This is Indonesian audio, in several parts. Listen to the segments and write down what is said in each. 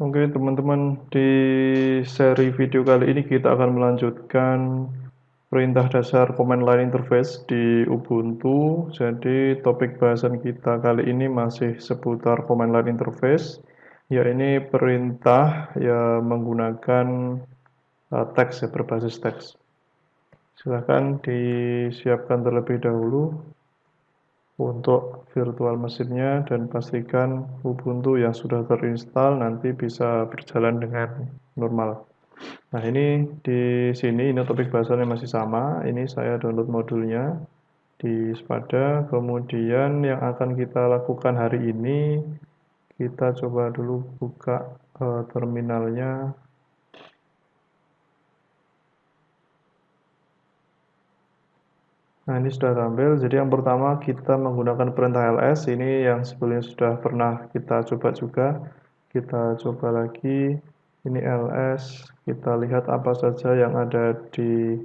Oke teman-teman, di seri video kali ini kita akan melanjutkan perintah dasar command line interface di Ubuntu. Jadi topik bahasan kita kali ini masih seputar command line interface, ya ini perintah yang menggunakan teks ya, berbasis teks. Silahkan disiapkan terlebih dahulu untuk virtual mesinnya dan pastikan Ubuntu yang sudah terinstall nanti bisa berjalan dengan normal. Nah, ini di sini ini topik bahasannya masih sama. Ini saya download modulnya di Spada. Kemudian yang akan kita lakukan hari ini, kita coba dulu buka terminalnya. Nah, ini sudah tampil. Jadi yang pertama kita menggunakan perintah ls. Ini yang sebelumnya sudah pernah kita coba juga. Kita coba lagi. Ini ls. Kita lihat apa saja yang ada di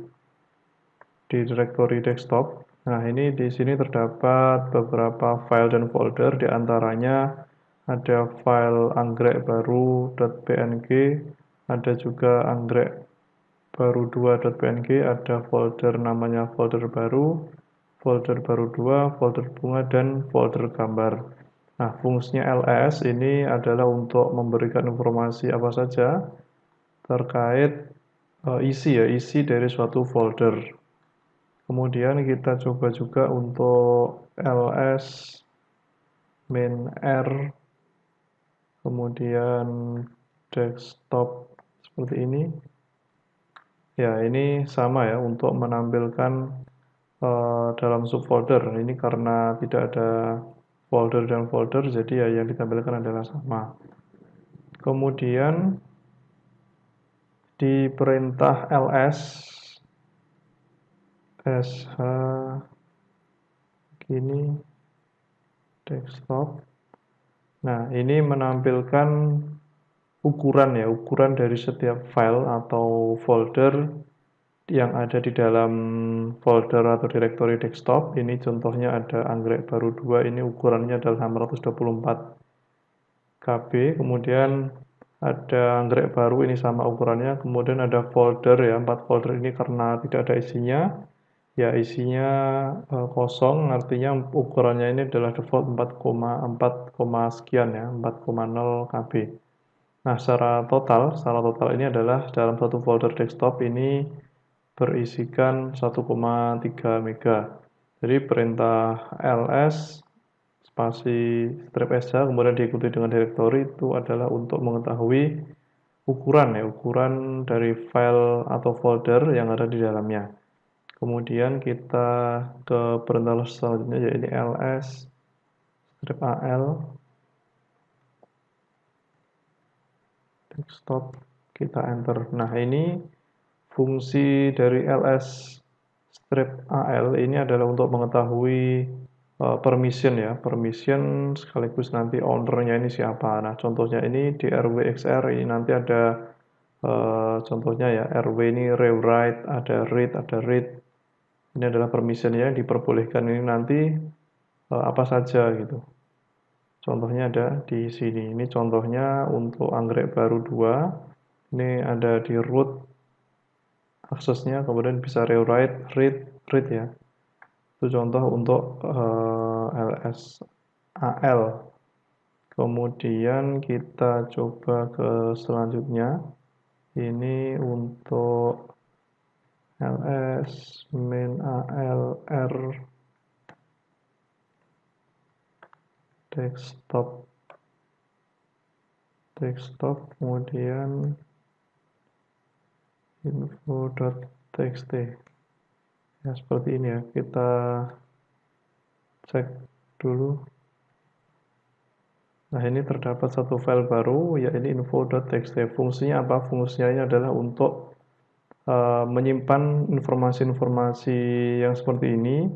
directory desktop. Nah, ini di sini terdapat beberapa file dan folder. Di antaranya ada file anggrek baru.png, ada juga anggrek baru 2.png, ada folder namanya folder baru 2, folder bunga, dan folder gambar. Nah, fungsinya ls ini adalah untuk memberikan informasi apa saja terkait isi dari suatu folder. Kemudian kita coba juga untuk ls main r, kemudian desktop seperti ini. Ya, ini sama ya untuk menampilkan dalam subfolder. Ini karena tidak ada folder dan folder, jadi ya yang ditampilkan adalah sama. Kemudian di perintah ls sh gini desktop. Nah, ini menampilkan ukuran dari setiap file atau folder yang ada di dalam folder atau directory desktop. Ini contohnya ada anggrek baru 2, ini ukurannya adalah 624 KB. Kemudian ada anggrek baru, ini sama ukurannya. Kemudian ada folder ya, 4 folder ini karena tidak ada isinya. Ya, isinya kosong, artinya ukurannya ini adalah default 4,4, sekian ya, 4,0 KB. Nah, secara total ini adalah dalam satu folder desktop ini berisikan 1,3 mega. Jadi perintah ls spasi strip sh kemudian diikuti dengan directory itu adalah untuk mengetahui ukuran dari file atau folder yang ada di dalamnya. Kemudian kita ke perintah selanjutnya yaitu ls strip al desktop, kita enter. Nah, ini fungsi dari ls strip al ini adalah untuk mengetahui permission ya, permission sekaligus nanti ownernya ini siapa. Nah, contohnya ini di rwxr ini nanti ada contohnya ya, rw ini rewrite, ada read. Ini adalah permission ya, diperbolehkan ini nanti apa saja gitu. Contohnya ada di sini. Ini contohnya untuk anggrek baru 2. Ini ada di root aksesnya, kemudian bisa rewrite, read ya. Itu contoh untuk lsal. Kemudian kita coba ke selanjutnya. Ini untuk ls main al r desktop, kemudian info.txt. Ya, seperti ini ya. Kita cek dulu. Nah, ini terdapat satu file baru, yaitu info.txt. Fungsinya apa? Fungsinya ini adalah untuk menyimpan informasi-informasi yang seperti ini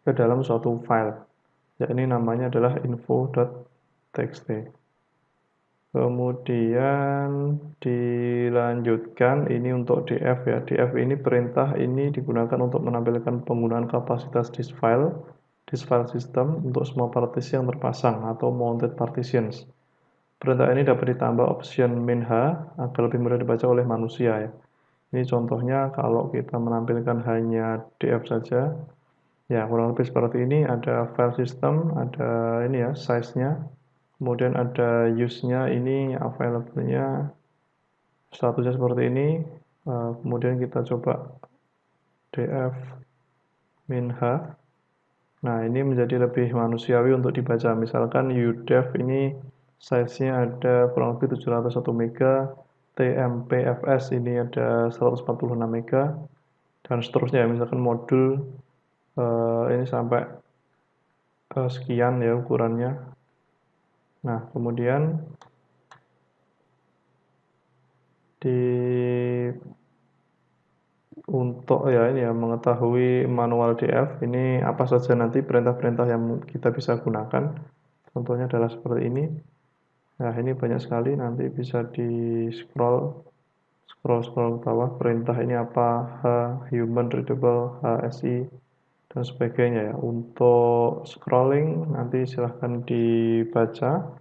ke dalam suatu file. Ya, ini namanya adalah info.txt. Kemudian dilanjutkan ini untuk df ya. Df ini perintah ini digunakan untuk menampilkan penggunaan kapasitas disk file system untuk semua partisi yang terpasang atau mounted partitions. Perintah ini dapat ditambah option min h agar lebih mudah dibaca oleh manusia ya. Ini contohnya kalau kita menampilkan hanya df saja, ya kurang lebih seperti ini, ada file system, ada ini ya size-nya, kemudian ada use-nya, ini available-nya, statusnya seperti ini, kemudian kita coba df min h. Nah, ini menjadi lebih manusiawi untuk dibaca. Misalkan udef ini size-nya ada kurang lebih 701 mega, tmpfs ini ada 146 mega, dan seterusnya. Misalkan modul ini sampai sekian ya ukurannya. Nah, kemudian untuk ya ini ya mengetahui manual df ini apa saja nanti perintah-perintah yang kita bisa gunakan. Contohnya adalah seperti ini. Nah, ini banyak sekali, nanti bisa di scroll ke bawah. Perintah ini apa, human readable, HSI, dan sebagainya ya. Untuk scrolling nanti silahkan dibaca.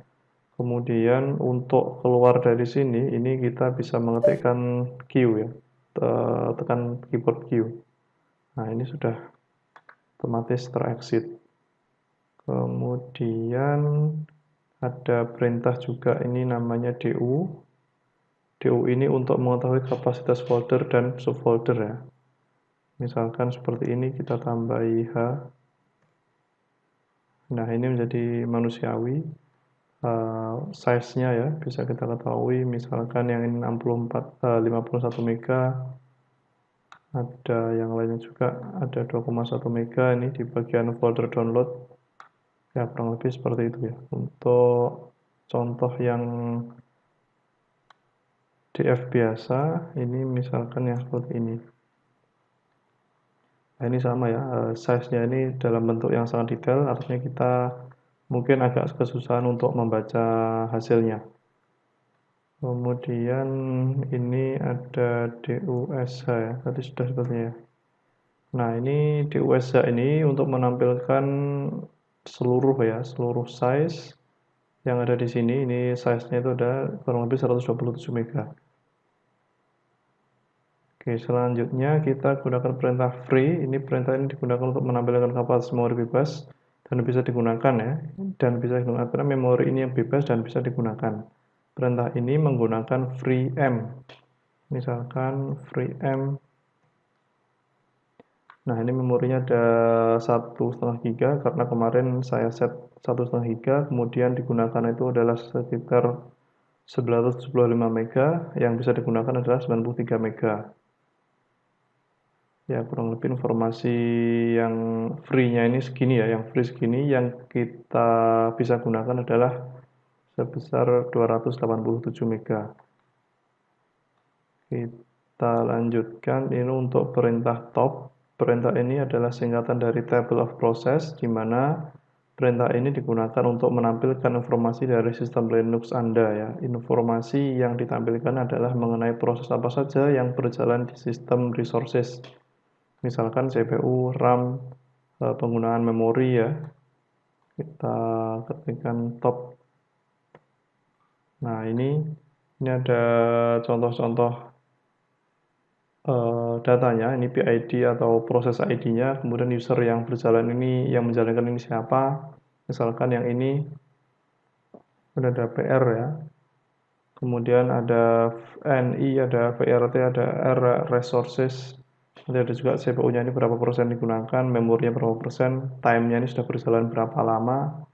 Kemudian untuk keluar dari sini, ini kita bisa mengetikkan Q ya, tekan keyboard Q. Nah, ini sudah otomatis terexit. Kemudian ada perintah juga, ini namanya DU. DU ini untuk mengetahui kapasitas folder dan subfolder ya. Misalkan seperti ini, kita tambahi H. Nah, ini menjadi manusiawi. Size-nya ya, bisa kita ketahui. Misalkan yang ini 51 mega. Ada yang lainnya juga, ada 2,1 mega ini di bagian folder download. Ya, kurang lebih seperti itu ya. Untuk contoh yang df biasa, ini misalkan yang seperti ini. Nah, ini sama ya, size-nya ini dalam bentuk yang sangat detail, artinya kita mungkin agak kesusahan untuk membaca hasilnya. Kemudian ini ada DUSH ya, tadi sudah sepertinya ya. Nah, ini DUSH ini untuk menampilkan seluruh ya, seluruh size yang ada di sini. Ini size-nya itu ada kurang lebih 127 mega. Oke, selanjutnya kita gunakan perintah free. Ini perintah ini digunakan untuk menampilkan kapasitas memori bebas dan bisa digunakan ya. Dan bisa digunakan karena memori ini yang bebas dan bisa digunakan. Perintah ini menggunakan free m. Misalkan free m. Nah, ini memorinya ada 1,5 giga karena kemarin saya set 1,5 giga, kemudian digunakan itu adalah sekitar 975 mega, yang bisa digunakan adalah 93 mega. Ya, kurang lebih informasi yang free-nya ini segini ya, yang free segini, yang kita bisa gunakan adalah sebesar 287 mega. Kita lanjutkan, ini untuk perintah top. Perintah ini adalah singkatan dari table of process, di mana perintah ini digunakan untuk menampilkan informasi dari sistem Linux Anda ya. Informasi yang ditampilkan adalah mengenai proses apa saja yang berjalan di sistem resources. Misalkan CPU, RAM, penggunaan memori ya. Kita ketikkan top. Nah, ini ada contoh-contoh datanya, ini PID atau proses ID-nya, kemudian user yang berjalan ini, yang menjalankan ini siapa. Misalkan yang ini ada PR ya, kemudian ada NI, ada VRT, ada R resources, nanti ada juga CPU-nya ini berapa persen digunakan, memorinya berapa persen, time-nya ini sudah berjalan berapa lama,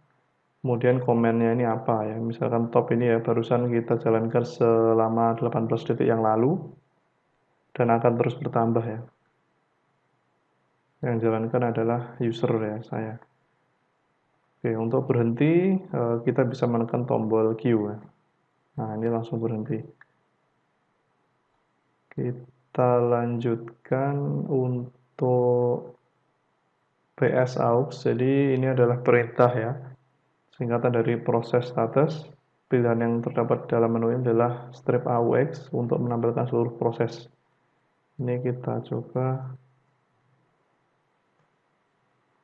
kemudian komennya ini apa ya. Misalkan top ini ya, barusan kita jalankan selama 18 detik yang lalu, dan akan terus bertambah ya. Yang jalankan adalah user ya, saya. Oke, untuk berhenti kita bisa menekan tombol Q ya. Nah, ini langsung berhenti. Kita lanjutkan untuk PS aux. Jadi ini adalah perintah ya, singkatan dari proses status. Pilihan yang terdapat dalam menu ini adalah strip aux untuk menampilkan seluruh proses. Ini kita coba.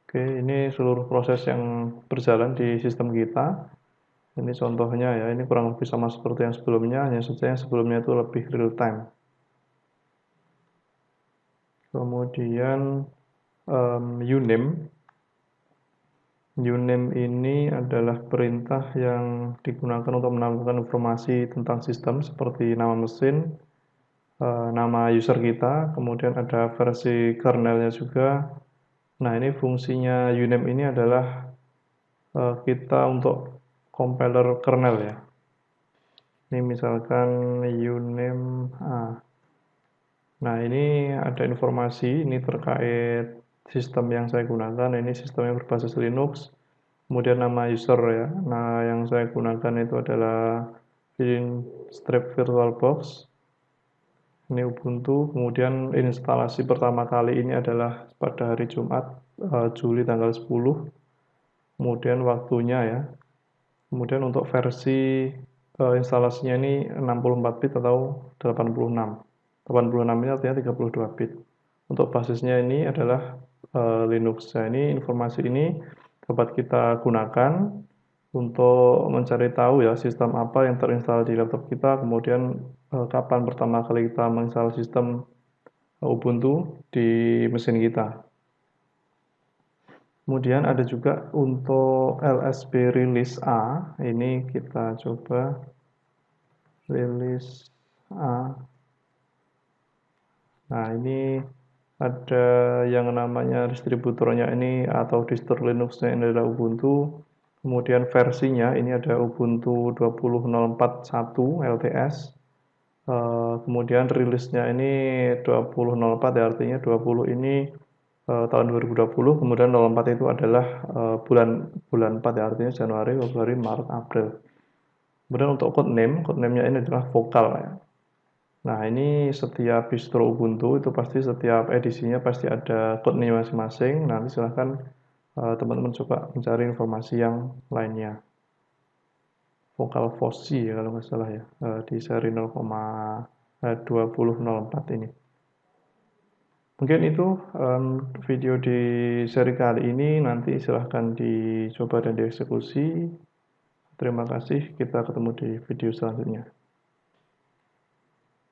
Oke, ini seluruh proses yang berjalan di sistem kita. Ini contohnya ya, ini kurang lebih sama seperti yang sebelumnya, hanya saja yang sebelumnya itu lebih real time. Kemudian uname. Uname ini adalah perintah yang digunakan untuk menambahkan informasi tentang sistem seperti nama mesin, nama user kita, kemudian ada versi kernelnya juga. Nah, ini fungsinya uname ini adalah kita untuk compiler kernel ya. Ini misalkan uname Nah, ini ada informasi ini terkait sistem yang saya gunakan. Ini sistem yang berbasis Linux. Kemudian nama user ya. Nah, yang saya gunakan itu adalah Strip VirtualBox. Ini Ubuntu. Kemudian instalasi pertama kali ini adalah pada hari Jumat, Juli tanggal 10. Kemudian waktunya ya. Kemudian untuk versi instalasinya ini 64 bit atau 86. 86 ini artinya 32 bit. Untuk basisnya ini adalah Linux. Nah, ini informasi ini dapat kita gunakan untuk mencari tahu ya sistem apa yang terinstall di laptop kita, kemudian kapan pertama kali kita menginstal sistem Ubuntu di mesin kita. Kemudian ada juga untuk LSB release A, ini kita coba release A. Nah, ini ada yang namanya distributornya ini atau distro Linuxnya ini adalah Ubuntu. Kemudian versinya ini ada Ubuntu 20.04.1 LTS. Kemudian rilisnya ini 20.04 ya, artinya 20 ini tahun 2020, kemudian 04 itu adalah bulan 4 ya, artinya Januari, Februari, Maret, April. Kemudian untuk codename-nya ini adalah vokal ya. Nah, ini setiap distro Ubuntu itu pasti setiap edisinya pasti ada codename masing-masing. Nanti silahkan teman-teman coba mencari informasi yang lainnya. Vokal Foxy ya kalau nggak salah ya, di seri 0,2004 ini. Mungkin itu video di seri kali ini, nanti silahkan dicoba dan dieksekusi. Terima kasih, kita ketemu di video selanjutnya.